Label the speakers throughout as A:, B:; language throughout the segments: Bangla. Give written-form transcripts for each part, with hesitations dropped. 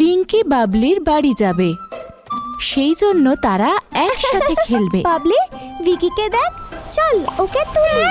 A: রিঙ্কি বাবলির বাড়ি যাবে, সেই জন্য তারা একসাথে খেলবে।
B: বাবলি, ভিকিকে দেখ, চল ওকে তুলি।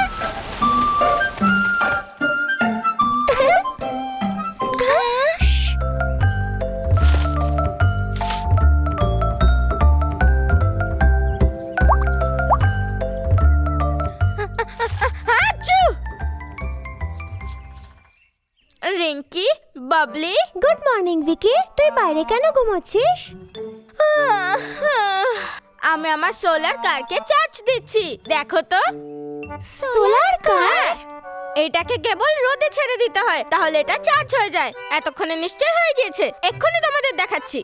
C: Rinki, Babli,
B: good morning Vicky. তুই বাইরে কেন ঘুমোচ্ছিস?
C: আমি আমার সোলার কারকে চার্জ দিচ্ছি। দেখো তো।
B: সোলার কার?
C: এটাকে কেবল রোদে ছেড়ে দিতে হয়, তাহলে এটা চার্জ হয়ে যায়। এতক্ষণে নিশ্চয় হয়ে গিয়েছে, এক্ষুনি তোমাদের দেখাচ্ছি।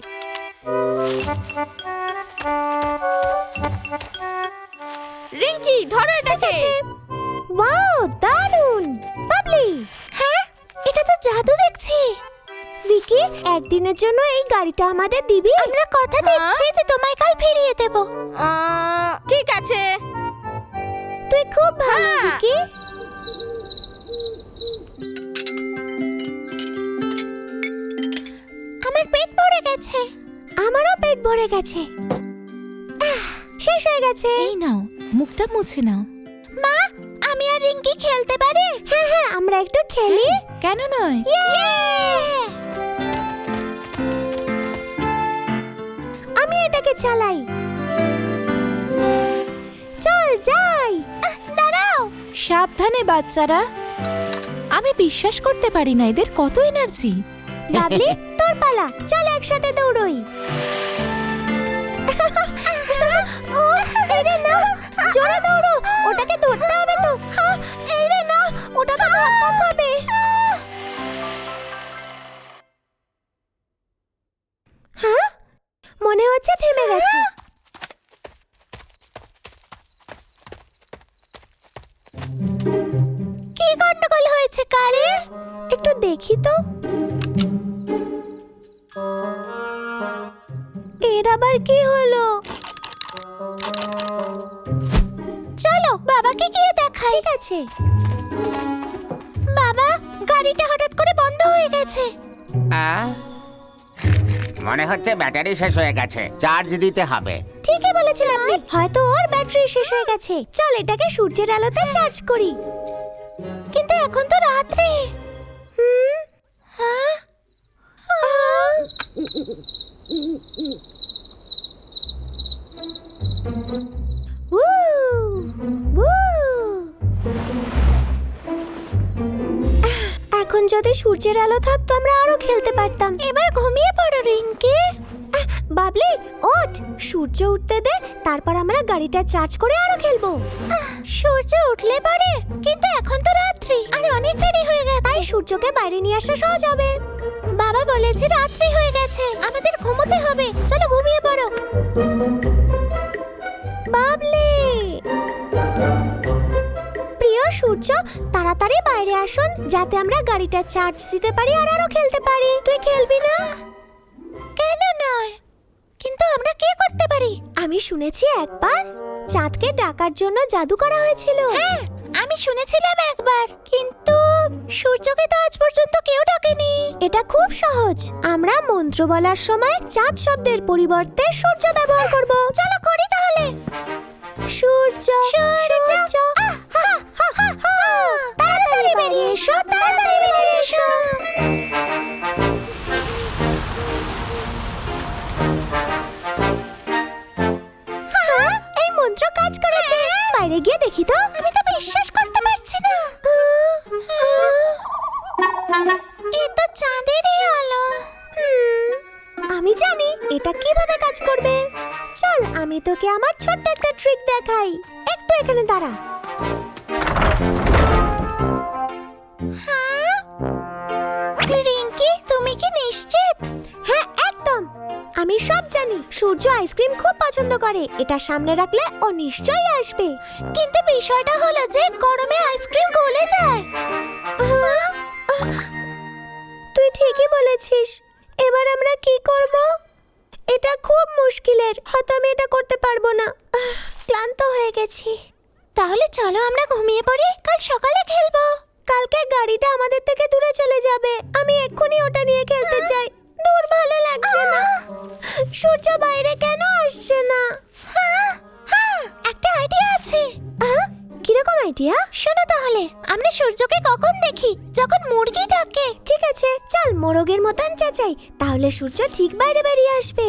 C: রিঙ্কি, ধরো এটাকে।
B: ওয়াও, দারুণ। বাবলি, হ্যাঁ, এটা তো জাদু দেখছি। ভিকি, একদিনের জন্য এই গাড়িটা আমাদের দিবি? আমরা কথা দিচ্ছি যে তোমায় কাল ফিরিয়ে দেব।
C: ঠিক আছে।
B: তুই খুব ভালো ভিকি। আমার পেট ভরে গেছে। আমারও পেট ভরে গেছে। শেষ হয়ে গেছে।
A: এই নাও, মুখটা মুছে নাও।
B: মা, আমি আর রিঙ্কি খেলতে পারি? হ্যাঁ হ্যাঁ, আমরা একটু খেলি।
A: কেন নয়?
B: আমি এটাকে চালাই। চল যাই। দাঁড়াও।
A: সাবধানে বাচ্চারা, আমি বিশ্বাস করতে পারি না, এদের কত এনার্জি।
B: বাবলি, তোর পালা, চল একসাথে দৌড়ই। ও, এই রে না, জোরে দৌড়ো, ওটাকে ধরতে হবে তো। এই রে না, ওটা তো ধাক্কা খাবে। হ্যাঁ, মনে হচ্ছে থেমে গেছে। কি গন্ডগোল হয়েছে কারে? একটু দেখি তো। এর আবার কি হলো? চলো বাবাকে গিয়ে দেখাই। ঠিক আছে। বাবা, গাড়িটা হঠাৎ করে বন্ধ হয়ে গেছে।
D: মনে হচ্ছে ব্যাটারি শেষ হয়ে গেছে, চার্জ দিতে হবে।
B: ঠিকই বলেছেন আপনি, হয়তো ওর ব্যাটারি শেষ হয়ে গেছে। চল এটাকে সূর্যের আলোতে চার্জ করি। কিন্তু এখন তো রাত্রি। হ্যাঁ? এখন যদি সূর্যের আলো থাকতো আমরা আরো খেলতে পারতাম। এবার ঘুমিয়ে পড়ো রিঙ্কি। বাবলি, ওঠ, সূর্য উঠতে দে, তারপর আমরা গাড়িটা চার্জ করে আরো খেলবো। সূর্য উঠলে পারে, কিন্তু এখন তো রাত্রি আর অনেক দেরি হয়ে গেছে। তাই সূর্যকে বাইরে নিয়ে আসা সহজ হবে। বাবা বলেছে রাত্রি হয়ে গেছে, আমাদের ঘুমোতে হবে। চলো ঘুমিয়ে পড়ো। বাবলি, প্রিয় সূর্য, তাড়াতাড়ি বাইরে আসুন, যাতে আমরা গাড়িটা চার্জ দিতে পারি আর আরো খেলতে পারি। তুই খেলবি না? কেন নয়, কিন্তু আমরা কি করতে পারি? আমি শুনেছি একবার চাঁদকে ডাকার জন্য জাদু করা হয়েছিল। হ্যাঁ, আমি শুনেছিলাম একবার, কিন্তু সূর্যকে তো আজ পর্যন্ত কেউ ডাকেনি। এটা খুব সহজ। আমরা মন্ত্র বলার সময় চাঁদ শব্দের পরিবর্তে সূর্য ব্যবহার করব। চলো করি তাহলে। সূর্য, সূর্য, তাড়াতাড়ি বেরিয়ে এসো, তাড়াতাড়ি বেরিয়ে এসো। এই মন্ত্র কাজ করেছে। বাইরে গিয়ে দেখি তো। আমি তো বিশ্বাস করতে পারছি না। এ তো চাঁদেরই আলো। আমি জানি এটা কিভাবে কাজ করবে। চল আমি তোকে আমার ছোট্ট একটা ট্রিক দেখাই। একটু এখানে দাঁড়া। রিঙ্কি, তুমি কি নিশ্চিত? হ্যাঁ, একদম। আমি সব জানি। সূর্য আইসক্রিম খুব পছন্দ করে, এটা সামনে রাখলে ও নিশ্চয়ই আসবে। কিন্তু বিষয়টা হলো যে গরমে আইসক্রিম গলে যায়। তুই ঠিকই বলেছিস। এবার আমরা কি করব? এটা খুব মুশকিলের, হয়তো আমি এটা করতে পারবো না। ক্লান্ত হয়ে গেছি। তাহলে চলো আমরা ঘুমিয়ে পড়ি, কাল সকালে খেলবো। কালকে গাড়িটা আমাদের থেকে দূরে চলে যাবে, আমি এক্ষুনি ওটা নিয়ে খেলতে চাই। দূর সূর্য বাইরে কেন আসছে না? একটা আইডিয়া আছে। কিরকম আইডিয়া? শোনো তাহলে, আমরা সূর্যকে কখন দেখি? যখন মুরগি ডাকে। ঠিক আছে, চল মোরগের মতন চেঁচাই, তাহলে সূর্য ঠিক বাইরে বেরিয়ে আসবে।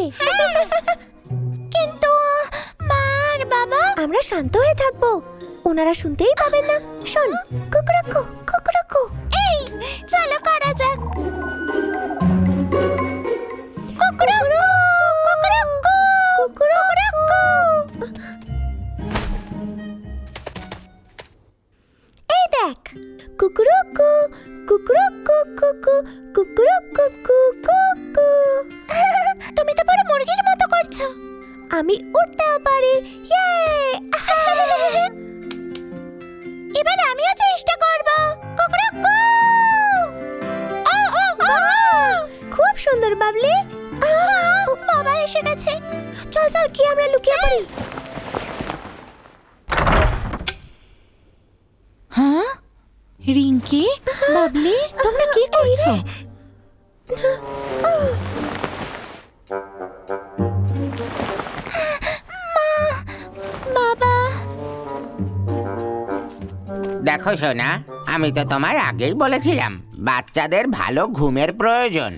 B: কিন্তু মা আর বাবা, আমরা শান্ত হয়ে থাকবো, ওনারা শুনতেই পাবেন না। শোন, কুকুরকু কুকুরকু। এই চলো করা যাক। কুকুরকু কুকুরকু কুকুরকু। এই দেখ, কুকুরকু কুকুরকু কুকু কুকুরকু কুকু। তুমি তো পুরো মুরগির মতো করছো। আমি উঠতেও পারি। ইয়ে! এবার আমিও চেষ্টা করব। কুকুরকু। খুব সুন্দর বাবলি। বাবা এসে গেছে। চল চল, কি আমরা লুকিয়ে পড়ি।
A: হ্যাঁ, রিঙ্কি, বাবলি, তোমরা কি করছো?
B: বাবা,
D: দেখো সোনা, আমি তো তোমায় আগেই বলেছিলাম বাচ্চাদের ভালো ঘুমের প্রয়োজন।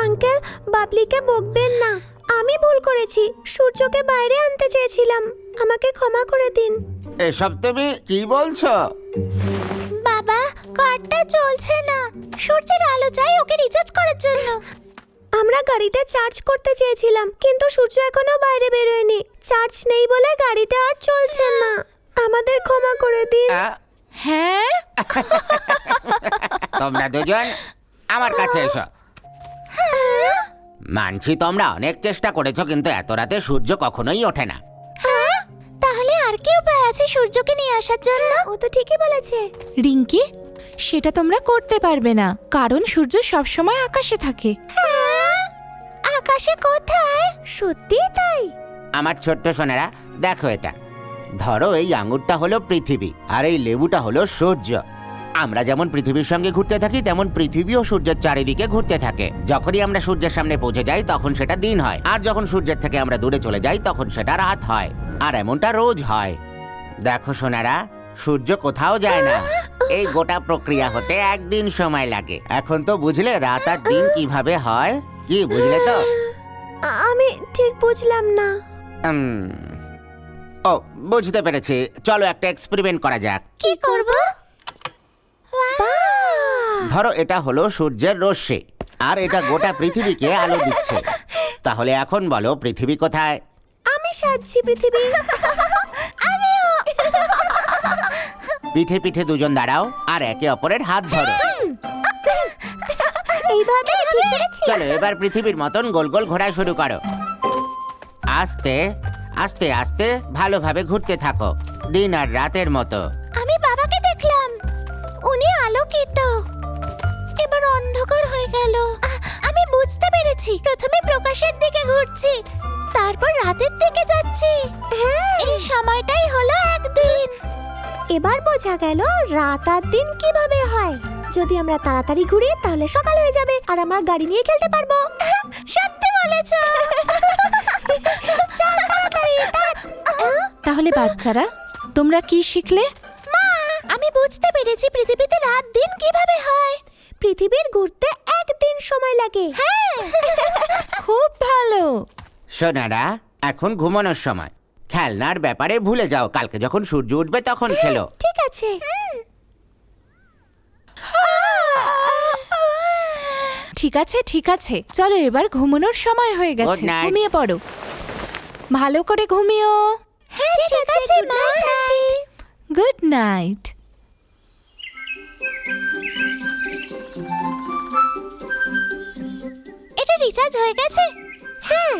B: আঙ্কেল, বাবলিকে বকবেন না। আমি ভুল করেছি, সূর্যকে বাইরে আনতে চেয়েছিলাম। আমাকে ক্ষমা করে দিন।
D: এসব তুমি কি বলছো?
B: বাবা, কারটা চলছে না। সূর্যের আলো চাই ওকে রিচার্জ করার জন্য। আমরা গাড়িটা চার্জ করতে চেয়েছিলাম, কিন্তু সূর্য এখনো বাইরে বেরোয়নি। চার্জ নেই বলে গাড়িটা আর চলছে না। আমাদের ক্ষমা করে দিন।
A: হ্যাঁ,
D: তোমরা দুজন আমার কাছে এসো। মানছি তোমরা অনেক চেষ্টা করেছো, কিন্তু এত রাতে সূর্য কখনোই ওঠে না।
B: তাহলে আর কি উপায় আছে সূর্যকে নিয়ে আসার জন্য? ও তো ঠিকই বলেছে।
A: রিঙ্কি, সেটা তোমরা করতে পারবে না, কারণ সূর্য সবসময় আকাশে থাকে।
B: আকাশে কোথায়? সত্যি তাই?
D: আমার ছোট্ট সোনারা, দেখো এটা। ধরো এই আঙুরটা হলো পৃথিবী, আর এই লেবুটা হলো সূর্য। আমরা যেমন পৃথিবীর সঙ্গে ঘুরতে থাকি, তেমন পৃথিবীও সূর্যের চারিদিকে ঘুরতে থাকে। যখনই আমরা সূর্যের সামনে পৌঁছে যাই তখন সেটা দিন হয়, আর যখন সূর্যের থেকে আমরা দূরে চলে যাই তখন সেটা রাত হয়। আর এমনটা রোজ হয়। দেখো সোনারা, সূর্য কোথাও যায় না। এই গোটা প্রক্রিয়া হতে একদিন সময় লাগে। এখন তো বুঝলে রাত আর দিন কিভাবে হয়? কি বুঝলে তো?
B: আমি ঠিক বুঝলাম না।
D: ও, বুঝতে পেরেছি। চলো একটা এক্সপেরিমেন্ট করা যাক।
B: কি করব?
D: ধরো এটা হলো সূর্যের রশ্মি, আর এটা গোটা পৃথিবীকে আলো দিচ্ছে। তাহলে এখন বলো, পৃথিবী কোথায়?
B: আমি সাজছি পৃথিবী। আমিও।
D: পিঠে পিঠে দুজন দাঁড়াও আর একে অপরের হাত ধরো।
B: এইভাবে ঠিক করেছি।
D: চলো এবার পৃথিবীর মতন গোল গোল ঘোরা শুরু করো। আস্তে আস্তে আস্তে ভালোভাবে ঘুরতে থাকো, দিন আর রাতের মতো।
B: আমি বাবাকে দেখলাম, উনি আলোকিত। এবার অন্ধকার হয়ে গেল। আমি বুঝতে পেরেছি, প্রথমে প্রকাশের দিকে ঘুরছি, তারপর রাতের দিকে যাচ্ছি। এই সময়টাই হলো একদিন। এবার বোঝা গেল রাত আর দিন কিভাবে হয়। যদি আমরা তাড়াতাড়ি ঘুরি তাহলে সকাল হয়ে যাবে, আর আমরা গাড়ি নিয়ে খেলতে পারবো। সত্যি বলেছ। চল তাড়াতাড়ি।
A: তাহলে বাচ্চারা, তোমরা কি শিখলে?
B: মা, আমি বুঝতে পেরেছি পৃথিবীতে রাত দিন কিভাবে হয়। পৃথিবীর ঘুরতে একদিন সময় লাগে। হ্যাঁ,
A: খুব ভালো।
D: সোনারা, এখন ঘুমানোর সময়। খেলনার ব্যাপারে ভুলে যাও, কালকে যখন সূর্য উঠবে তখন খেলো।
B: ঠিক আছে।
A: ঠিক আছে, ঠিক আছে, চলো এবার ঘুমানোর সময় হয়ে গেছে।
D: Good night.
A: ঘুমিয়ে পড়ো, ভালো করে ঘুমিও।
B: হ্যাঁ, ঠিক আছে মা।
A: Good night.
B: এটা রিচার্জ হয়ে গেছে? হ্যাঁ।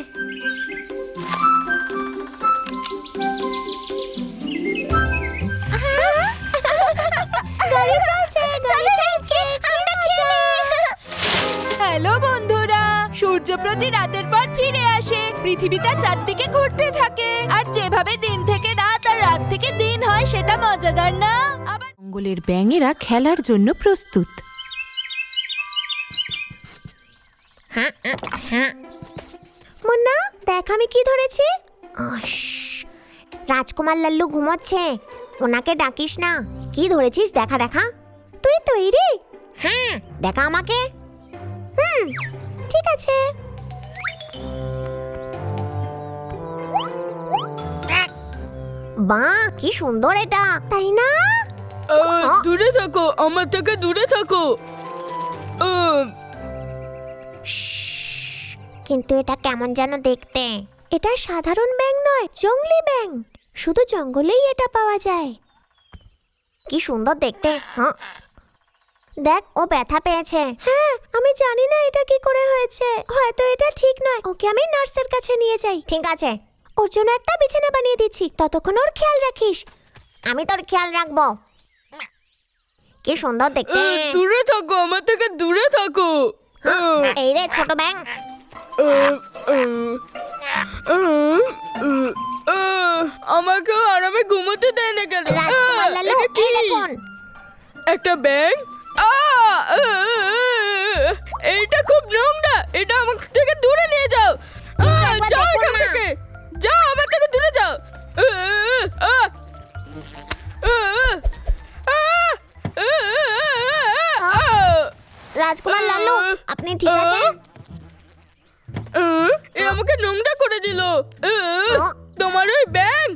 B: গাড়ি চলছে, গাড়ি চলছে। আমরা খেলি।
A: হ্যালো বন্ধুরা, সূর্য প্রতি রাতের পর ফিরে আসে, পৃথিবী তার চারদিকে ঘুরতে থাকে, আর যেভাবে দিন থেকে রাত আর রাত থেকে দিন হয় সেটা মজাদার না? আবার জঙ্গলের ব্যাঙেরা খেলার জন্য প্রস্তুত।
B: মুন্না দেখ আমি কি ধরেছি। রাজকুমার লাল্লু ঘুমোচ্ছে, ওনাকে ডাকিস না। কি ধরেছিস দেখা দেখা। তুই তৈরি? হ্যাঁ, দেখা আমাকে। ঠিক আছে। বাহ, কি সুন্দর এটা, তাই না?
A: দূরে থাকো, আমার থেকে দূরে থাকো।
B: কিন্তু এটা কেমন যেন দেখতে। এটা সাধারণ ব্যাঙ নয়, জংলি ব্যাঙ। শুধু জঙ্গলেই এটা পাওয়া যায়। কি সুন্দর দেখতে। হ্যাঁ, দেখ ও ব্যথা পেয়েছে। হ্যাঁ, আমি জানি না এটা কি করে হয়েছে। হয়তো এটা ঠিক নয়। ওকে আমি নার্সের কাছে নিয়ে যাই। ঠিক আছে, ওর জন্য একটা বিছানা বানিয়ে দিচ্ছি। ততক্ষণ ওর খেয়াল রাখিস। আমি তোর খেয়াল রাখবো। কি সুন্দর দেখতে।
A: দূরে থাকো, আমার থেকে দূরে থাকো।
B: এই রে ছোট ব্যাঙ।
A: আমাকে আরামে ঘুমোতে দেয় না কেন?
B: রাজকুমার লালু, এই দেখুন।
A: একটা ব্যাঙ। এইটা খুব নোংরা, এটা আমার থেকে দূরে নিয়ে যাও।
B: একবার
A: যাও
B: দেখুন
A: এখান
B: না।
A: থেকে, যাও আমার থেকে দূরে যাও।
B: রাজকুমার লালু, আপনি ঠিক আছেন?
A: এ আমাকে নোংরা করে দিল। তোমার ওই ব্যাঙ।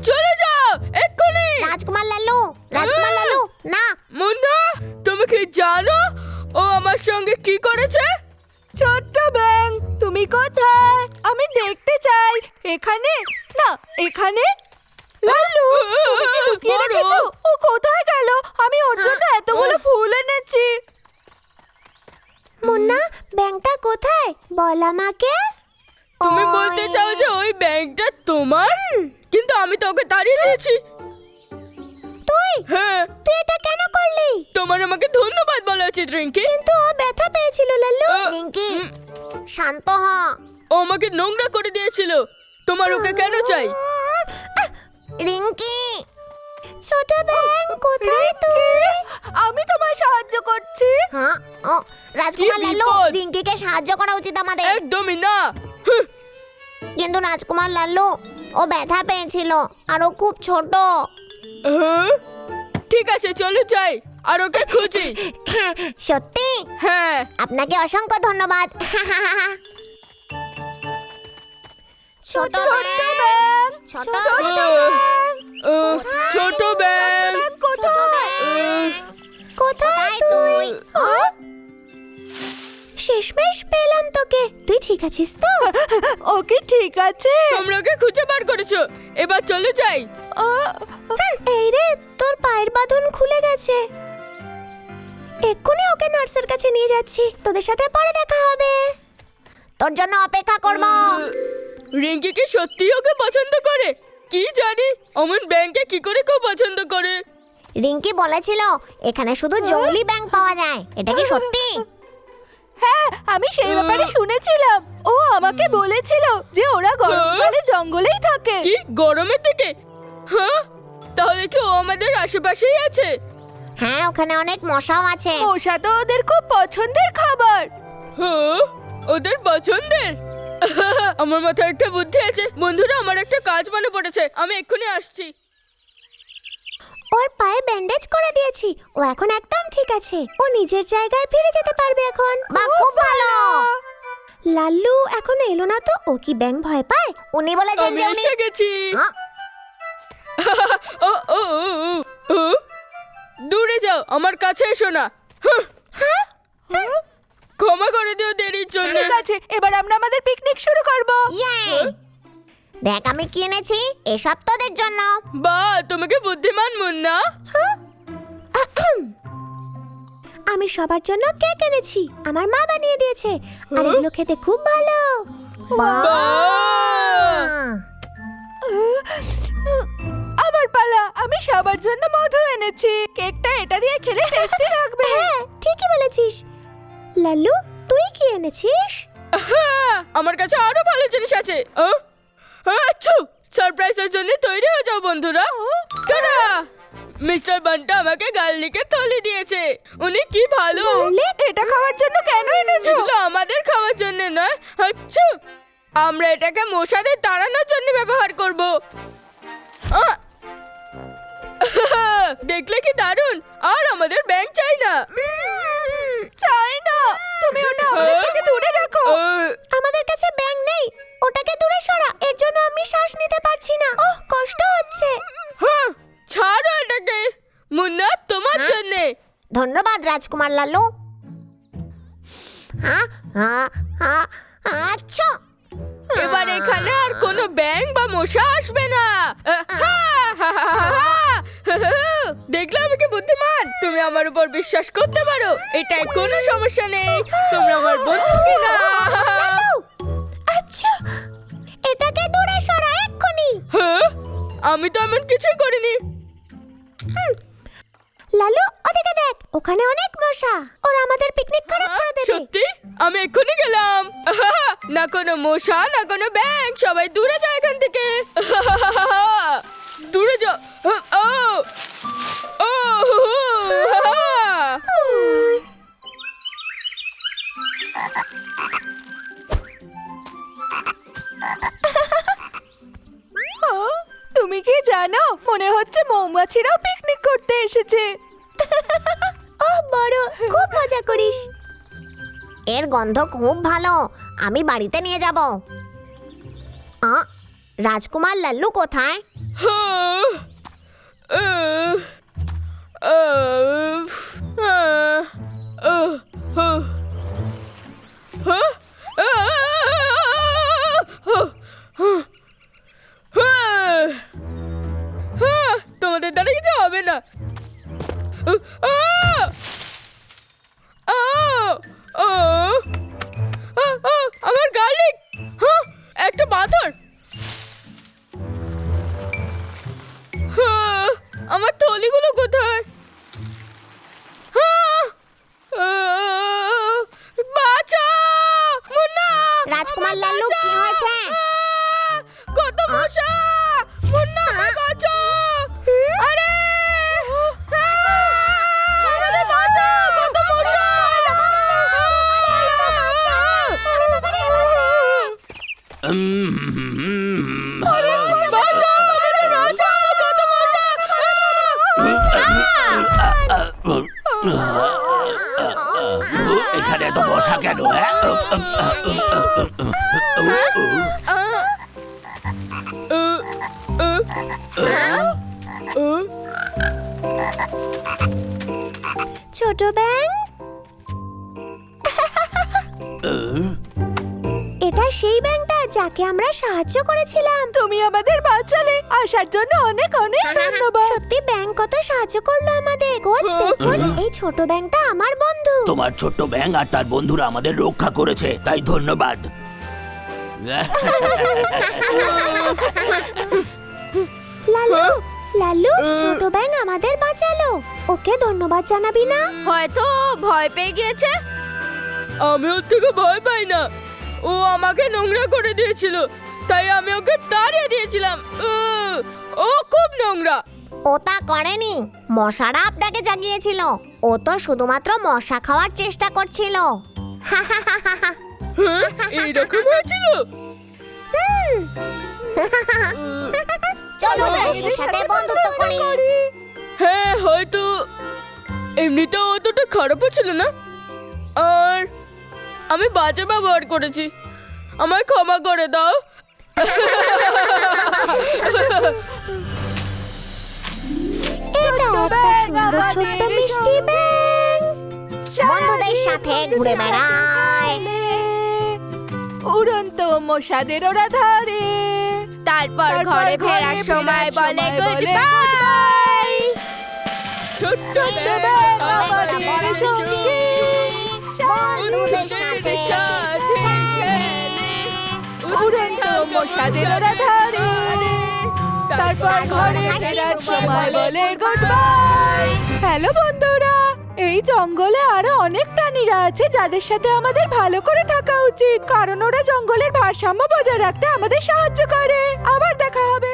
A: চলে যাও এক্ষুনি।
B: রাজকুমার লালু, রাজকুমার লালু, না।
A: মুন্না, তুমি কি জানো ও আমার সঙ্গে কি করেছে? ছোট্ট ব্যাঙ, তুমি কোথায়? আমি দেখতে চাই। এখানে না, এখানে। লাল্লু, তুমি কি লুকিয়ে রেখেছো? ও কোথায় গেল? আমি ওর জন্য এতগুলো ফুল এনেছি।
B: মুন্না, ব্যাংকটা কোথায় বল আমাকে।
A: তুমি বলতে চাও যে ওই ব্যাংকটা তোমার? কিন্তু আমি তোকে তাড়িয়ে দিয়েছি।
B: তুই
A: হ্যাঁ,
B: তুই এটা কেন করলি?
A: তোমার আমাকে ধন্যবাদ বলা উচিত রিঙ্কি।
B: কিন্তু ও ব্যথা পেয়েছিল লাল্লু।
A: আহ,
B: রিঙ্কি,
A: উম,
B: শান্ত হ।
A: ও আমাকে নোংরা করে দিয়েছিল। তোমার ওকে কেন চাই?
B: রিঙ্কি, ছোট ব্যাং, কোথায় তুই?
A: আমি তোমায় সাহায্য করছি।
B: হ্যাঁ, ও রাজকুমার
A: কি
B: লাল্লু,
A: বিপদ?
B: রিঙ্কিকে সাহায্য করা উচিত আমাদের।
A: একদমই না।
B: কিন্তু রাজকুমার লাল্লু, ও ব্যথা পেয়েছিল আর ও খুব ছোট।
A: ঠিক আছে, চলো যাই আর ওকে খুঁজি।
B: সত্যি?
A: হ্যাঁ।
B: আপনাকে অসংখ্য ধন্যবাদ। ছোট ব্যাং, ছোট
A: ছোট ব্যাং।
B: কোথায় তুই? শেষমেশ পেলাম তোকে। তুই ঠিক আছিস তো?
A: ওকে ঠিক আছে। তোমরা ওকে খুঁজে বার করেছো, এবার চলে যাই।
B: এই রে, তোর পায়ের বাঁধন খুলে গেছে। এক্ষুনি ওকে নার্সের কাছে নিয়ে যাচ্ছি। তোদের সাথে পরে দেখা হবে। তোর জন্য অপেক্ষা করব।
A: রিঙ্কি কি সত্যি ওকে পছন্দ করে? কি জানি অমন ব্যাংকে কি করে কেউ পছন্দ করে।
B: রিঙ্কি বলেছিল এখানে শুধু জংলি ব্যাং পাওয়া যায়। এটা কি সত্যি?
A: হ্যাঁ, আমি সেই ব্যাপারে শুনেছিলাম। ও আমাকে বলেছিল যে ওরা গরমকালে জঙ্গলেই থাকে। কি গরমের দিকে? হ্যাঁ, তাহলে কি ও আমাদের আশেপাশেই আছে?
B: হ্যাঁ, ওখানে অনেক মশাও আছে।
A: মশা তো ওদের খুব পছন্দের খাবার। হ্যাঁ, ওদের পছন্দের। আমার মাথায় একটা বুদ্ধি আছে। বন্ধুরা, আমার একটা কাজ মনে পড়েছে। আমি এক্ষুনি আসছি।
B: ওর পায়ে ব্যান্ডেজ করে দিয়েছি। ও এখন একদম ঠিক আছে। ও নিজের জায়গায় ফিরে যেতে পারবে এখন। বাহ, খুব ভালো। লাল্লু এখনো এলো না তো? ও কি ব্যাং ভয় পায়? উনি বলেছেন
A: আমি
B: যে উনি
A: এসে গেছি।
B: হ্যাঁ?
A: ও, ও, ও, ও, ও। দূরে যাও, আমার কাছে এসো না। ক্ষমা করে দিও দেরির জন্য। ঠিক আছে, এবার আমরা আমাদের পিকনিক শুরু করব।
B: ইয়ে! দেখ আমি কি এনেছি। এসব তোদের জন্য।
A: বাহ, তুমি কি বুদ্ধিমান মুন্না।
B: আমি সবার জন্য কেক এনেছি। আমার মা বানিয়ে দিয়েছে। আর এগুলো খেতে খুব ভালো। বাহ!
A: আমার পালা। আমি সবার জন্য মধু এনেছি। কেকটা এটা দিয়ে খেলে টেস্টি লাগবে।
B: হ্যাঁ, ঠিকই বলেছিস। লাল্লু, তুই কি এনেছিস?
A: আমার কাছে আরো ভালো জিনিস আছে। আচ্ছা, সারপ্রাইজের জন্য তৈরি হয়ে যাও বন্ধুরা। টাটা! মিস্টার বান্টা আমাকে গার্লিকের থলি দিয়েছে। উনি কি ভালো। এটা খাওয়ার জন্য কেন এনেছো? এগুলো আমাদের খাওয়ার জন্য নয়। আচ্ছা, আমরা এটাকে মশাদের তাড়ানোর জন্য ব্যবহার করব। দেখলে কি দারুণ। আর আমাদের ব্যাংক চাই না। চাই না, তুমি ওটা আমাদের থেকে দূরে রাখো।
B: আমাদের কাছে ব্যাং নেই, ওটাকে দূরে সরা। এর জন্য আমি শ্বাস নিতে পারছি না। ওহ, কষ্ট হচ্ছে।
A: হ্যাঁ, ছাড়ো এটাকে। মুন্না, তোমার জন্য।
B: ধন্যবাদ রাজকুমার লালু। আচ্ছা,
A: এবার এখানে আর কোনো ব্যাঙ বা মশা আসবে না। দেখলে আমি কি বুদ্ধিমান। তুমি আমার উপর বিশ্বাস করতে পারো, এটাই কোনো সমস্যা নেই। তুমি আমার বন্ধু কিনা।
B: আচ্ছা, এটাকে দূরে সরা এক্ষুনি।
A: হ্যাঁ, আমি তো এমন কিছুই করিনি।
B: লালু, ওদিকে দেখ, ওখানে অনেক মশা। ওরা আমাদের পিকনিক খারাপ করে দেবে।
A: সত্যি? আমি এক্ষুনি গেলাম। না কোনো মশা, না কোনো ব্যাঙ। সবাই দূরে যাও এখান থেকে। দূরে যাও। তুমি কি জানো, মনে হচ্ছে মৌমাছিরাও পিকনিক করতে এসেছে।
B: ও বড়, খুব মজা করিস। এর গন্ধ খুব ভালো, আমি বাড়িতে নিয়ে যাব। রাজকুমার লাল্লু কোথায়?
A: তোমাদের দ্বারা কিছু হবে না। আমার গার্লিক। একটা পাথর। আমার থলিগুলো কোথায়? বাঁচাও মুন্না।
B: রাজকুমার লাল্লু, কি হয়েছে?
A: কত মশা। মুন্না, বাঁচাও। আরে আমাদের বাঁচাও, কত মশা। বাঁচাও, আমাদের বাঁচাও, কত মশা।
E: এখানে তো মশা কেন?
B: ছোট ব্যাং, এটা সেই ব্যাংটা যাকে আমরা সাহায্য করেছিলাম।
A: তুমি আমাদের বাঁচালে, আসার জন্য অনেক অনেক ধন্যবাদ।
B: সত্যি ব্যাং কত সাহায্য করলো আমাদের। কোচ, দেখুন, এই ছোট ব্যাংটা আমার বন্ধু।
E: তোমার ছোট্ট ব্যাঙ আর তার বন্ধুরা আমাদের রক্ষা করেছে, তাই ধন্যবাদ।
B: লালু, লালু, ছোট ব্যাং আমাদের বাঁচালো। ওকে ধন্যবাদ জানাবি না?
C: হয়তো ভয় পেয়ে গিয়েছে।
A: আমি ওর থেকে ভয় পাই না। ও আমাকে নোংরা করে দিয়েছিল, তাই আমি ওকে তাড়িয়ে দিয়েছিলাম। ও খুব নোংরা।
B: ও তা করেনি, মশারা আপনাকে জাগিয়েছিল। ও তো শুধুমাত্র মশা খাওয়ার চেষ্টা করছিল।
A: এইরকম হয়েছিল।
B: চলো ওর সাথে বন্ধুত্ব করি।
A: হ্যাঁ, হয়তো এমনিতেও অতটা খারাপও ছিল না। আর আমি বাজে ব্যবহার করেছি, আমায় ক্ষমা করে দাও।
B: এটা একটা সুন্দর ছোট্ট মিষ্টি ব্যাং, বন্ধুদের সাথে ঘুরে বেড়ায়।
A: উড়ন্ত মশাদের ওরা ধরে,
C: তারপর ঘরে ফেরার সময় বলে গুড বাই।
A: ছোট্ট
B: ব্যাং আমাদের স্বস্তি, বন্ধুদের সাথে
A: উড়ন্ত মশাদের ওরা ধরে, তারপর ঘরে ফেরার সময় বলে গুড বাই। হ্যালো বন্ধুরা, এই জঙ্গলে আরো অনেক প্রাণীরা আছে যাদের সাথে আমাদের ভালো করে থাকা উচিত, কারণ ওরা জঙ্গলের ভারসাম্য বজায় রাখতে আমাদের সাহায্য করে। আবার দেখা হবে।